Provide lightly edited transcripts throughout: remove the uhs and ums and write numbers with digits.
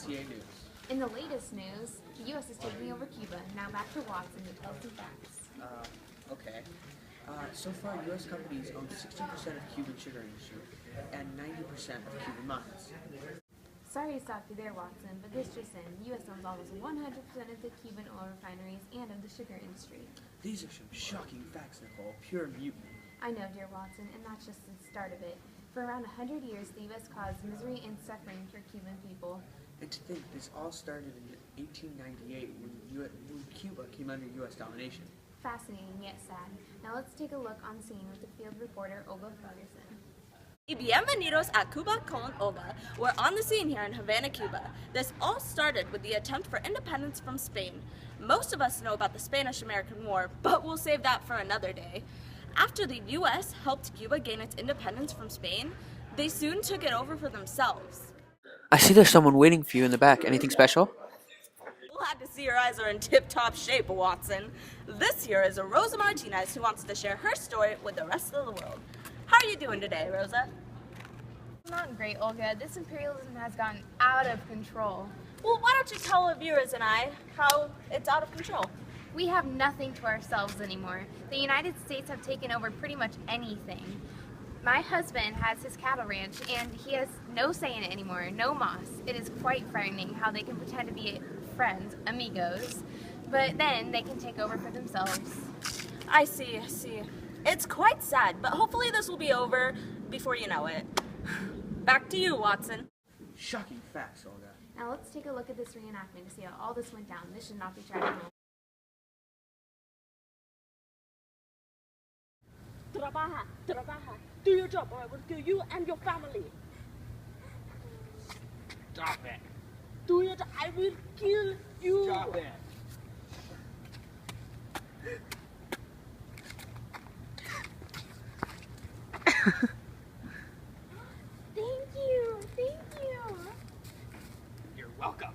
CA News. In the latest news, the U.S. is taking over Cuba. Now back to Watson to tell some facts. Okay. So far, U.S. companies own 60% of Cuban sugar industry and 90% of Cuban mines. Sorry to stop you there, Watson, but this just in. The U.S. owns almost 100% of the Cuban oil refineries and of the sugar industry. These are some shocking facts, Nicole. Pure mutiny. I know, dear Watson, and that's just the start of it. For around 100 years, the U.S. caused misery and suffering for Cuban people. And to think this all started in 1898 when Cuba came under U.S. domination. Fascinating yet sad. Now let's take a look on scene with the field reporter Olga Ferguson. Bienvenidos a Cuba con Olga. We're on the scene here in Havana, Cuba. This all started with the attempt for independence from Spain. Most of us know about the Spanish-American War, but we'll save that for another day. After the U.S. helped Cuba gain its independence from Spain, they soon took it over for themselves. I see there's someone waiting for you in the back. Anything special? Glad to see your eyes are in tip-top shape, Watson. This here is Rosa Martinez, who wants to share her story with the rest of the world. How are you doing today, Rosa? Not great, Olga. This imperialism has gotten out of control. Well, why don't you tell the viewers and I how it's out of control? We have nothing to ourselves anymore. The United States have taken over pretty much anything. My husband has his cattle ranch and he has no say in it anymore, no moss. It is quite frightening how they can pretend to be friends, amigos, but then they can take over for themselves. I see. It's quite sad, but hopefully this will be over before you know it. Back to you, Watson. Shocking facts, Olga. Now let's take a look at this reenactment to see how all this went down. This should not be tragic. Trabaja. Do your job or I will kill you and your family. Stop it. Do your job, I will kill you. Stop it. Thank you. You're welcome.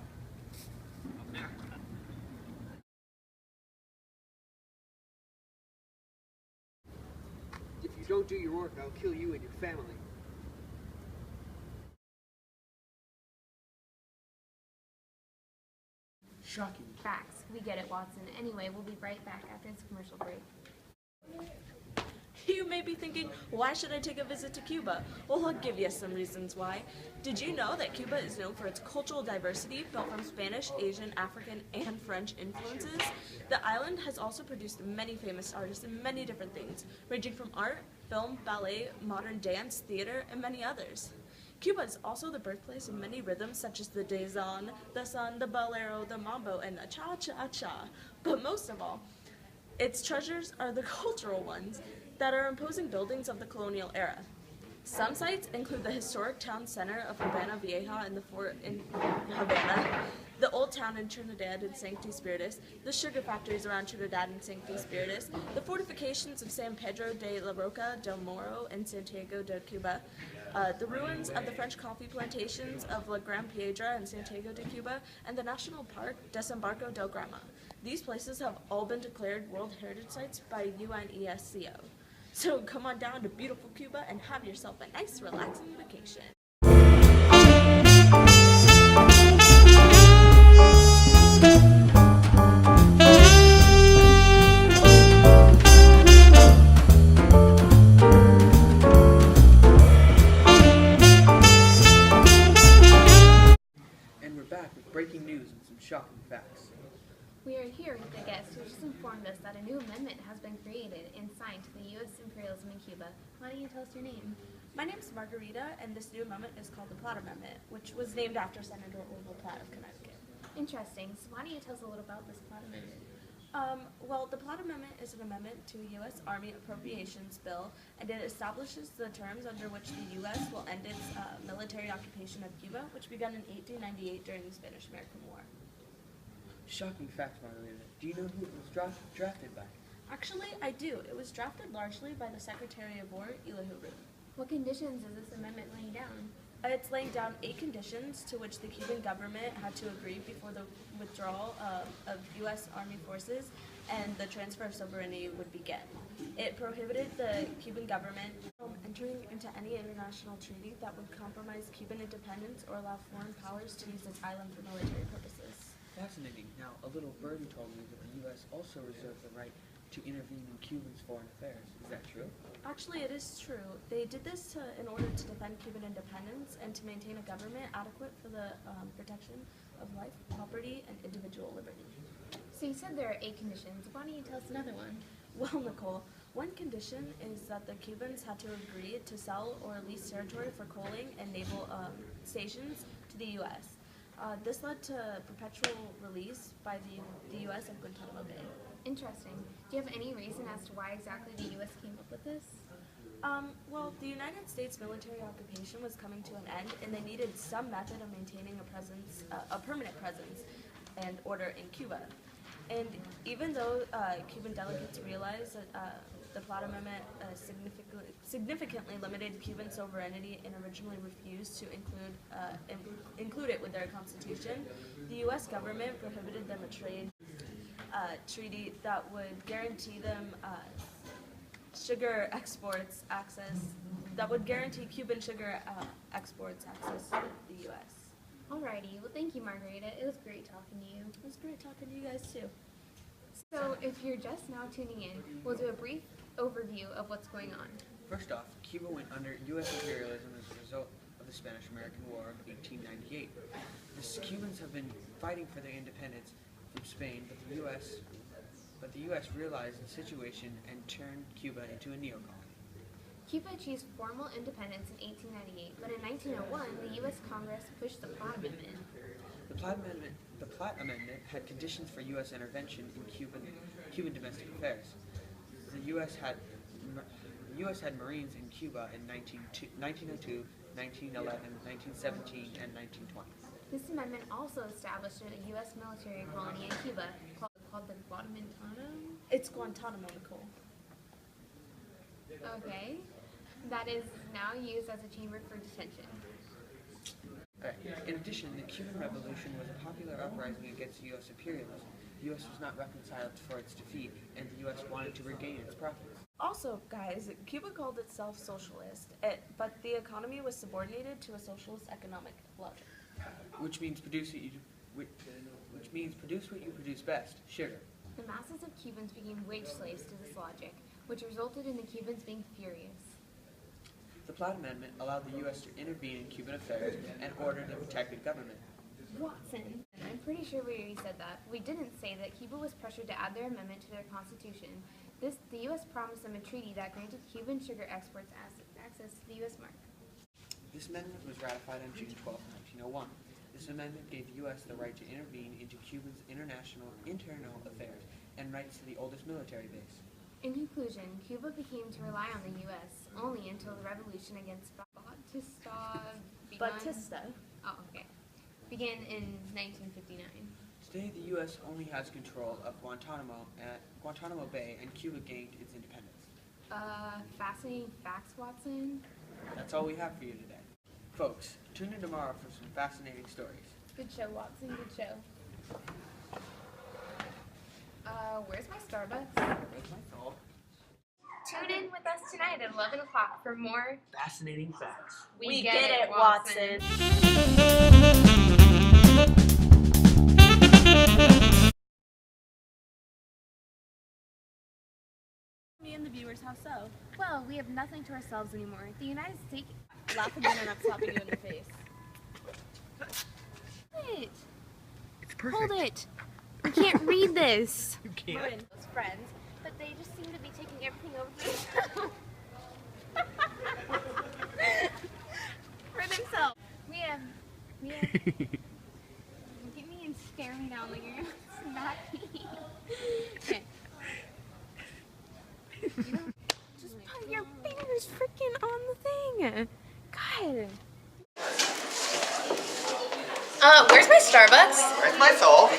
If you don't do your work, I'll kill you and your family. Shocking. Facts. We get it, Watson. Anyway, we'll be right back after this commercial break. You may be thinking, why should I take a visit to Cuba? Well, I'll give you some reasons why. Did you know that Cuba is known for its cultural diversity built from Spanish, Asian, African, and French influences? The island has also produced many famous artists in many different things, ranging from art, film, ballet, modern dance, theater, and many others. Cuba is also the birthplace of many rhythms such as the dazon, the son, the bolero, the mambo, and the cha-cha-cha. But most of all, its treasures are the cultural ones that are imposing buildings of the colonial era. Some sites include the historic town center of Havana Vieja and the fort in Havana, the old town in Trinidad and Sancti Spiritus, the sugar factories around Trinidad and Sancti Spiritus, the fortifications of San Pedro de la Roca del Moro and Santiago de Cuba, the ruins of the French coffee plantations of La Gran Piedra and Santiago de Cuba, and the national park Desembarco del Grama. These places have all been declared World Heritage Sites by UNESCO. So come on down to beautiful Cuba and have yourself a nice, relaxing vacation. And we're back with breaking news and some shocking facts. We are here with a guest who just informed us that a new amendment has been created and signed to the U.S. Imperialism in Cuba. Why don't you tell us your name? My name is Margarita, and this new amendment is called the Platt Amendment, which was named after Senator Orville Platt of Connecticut. Interesting. So why don't you tell us a little about this Platt Amendment? Well, the Platt Amendment is an amendment to a U.S. Army Appropriations Bill, and it establishes the terms under which the U.S. will end its military occupation of Cuba, which began in 1898 during the Spanish-American War. Shocking facts, Margarita. Do you know who it was drafted by? Actually, I do. It was drafted largely by the Secretary of War, Elihu Root. What conditions is this amendment laying down? It's laying down 8 conditions to which the Cuban government had to agree before the withdrawal of U.S. Army forces and the transfer of sovereignty would begin. It prohibited the Cuban government and entering into any international treaty that would compromise Cuban independence or allow foreign powers to use its island for military purposes. Fascinating. Now, a little birdie told me that the U.S. also reserved the right to intervene in Cuba's foreign affairs. Is that true? Actually, it is true. They did this in order to defend Cuban independence and to maintain a government adequate for the protection of life, property, and individual liberty. So you said there are 8 conditions. Why don't you tell us another one? Well, Nicole, one condition is that the Cubans had to agree to sell or lease territory for coaling and naval stations to the U.S. This led to perpetual release by the U.S. of Guantanamo Bay. Interesting. Do you have any reason as to why exactly the U.S. came up with this? Well, the United States military occupation was coming to an end, and they needed some method of maintaining a permanent presence and order in Cuba. And even though Cuban delegates realized that the Platt Amendment significantly limited Cuban sovereignty and originally refused to include it with their constitution, the U.S. government prohibited them a trade treaty that would guarantee them sugar exports access, that would guarantee Cuban sugar exports access to the U.S. Alrighty. Well, thank you, Margarita. It was great talking to you. It was great talking to you guys too. So if you're just now tuning in, we'll do a brief overview of what's going on. First off, Cuba went under U.S. imperialism as a result of the Spanish-American War of 1898. The Cubans have been fighting for their independence from Spain, but the U.S. realized the situation and turned Cuba into a neo-colony. Cuba achieved formal independence in 1898, but in 1901, the U.S. Congress pushed the Platt Amendment. The Platt Amendment had conditions for U.S. intervention in Cuban domestic affairs. The U.S. had Marines in Cuba in 1902, 1911, 1917, and 1920. This amendment also established a U.S. military colony in Cuba called the Guadalcanal. It's Guantanamo, Nicole. Okay. That is now used as a chamber for detention. In addition, the Cuban Revolution was a popular uprising against U.S. imperialism. The U.S. was not reconciled for its defeat, and the U.S. wanted to regain its profits. Also, guys, Cuba called itself socialist, but the economy was subordinated to a socialist economic logic. Which means produce what you produce best, sugar. The masses of Cubans became wage slaves to this logic, which resulted in the Cubans being furious. The Platt Amendment allowed the U.S. to intervene in Cuban affairs and ordered a protected government. Watson, I'm pretty sure we already said that. We didn't say that Cuba was pressured to add their amendment to their constitution. The U.S. promised them a treaty that granted Cuban sugar exports access to the U.S. market. This amendment was ratified on June 12, 1901. This amendment gave the U.S. the right to intervene into Cuba's internal affairs and rights to the oldest military base. In conclusion, Cuba became to rely on the U.S. only until the revolution against Batista. Began in 1959. Today, the U.S. only has control of Guantanamo Bay, and Cuba gained its independence. Fascinating facts, Watson. That's all we have for you today. Folks, tune in tomorrow for some fascinating stories. Good show, Watson. Good show. Where's my Starbucks? That's my fault. Tune in with us tonight at 11 o'clock for more Fascinating facts. We get it, Watson. Me and the viewers, how so? Well, we have nothing to ourselves anymore. The United States... Laugh again and I'm slapping you in the face. Wait. It's perfect. Hold it. We can't read this. You can't. Martin. Those friends, but they just seem to be taking everything over for themselves. We have. Look at me and stare me down like you're not me. Okay. Just put your fingers freaking on the thing. God. Where's my Starbucks? Where's my soul?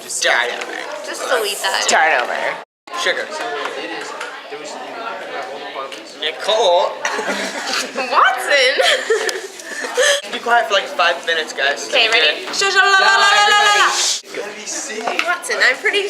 Just start over. Just delete that. Start over. Sugar. Nicole. Watson. Be quiet for like 5 minutes, guys. Okay, ready? Bye, everybody. Watson, I'm pretty.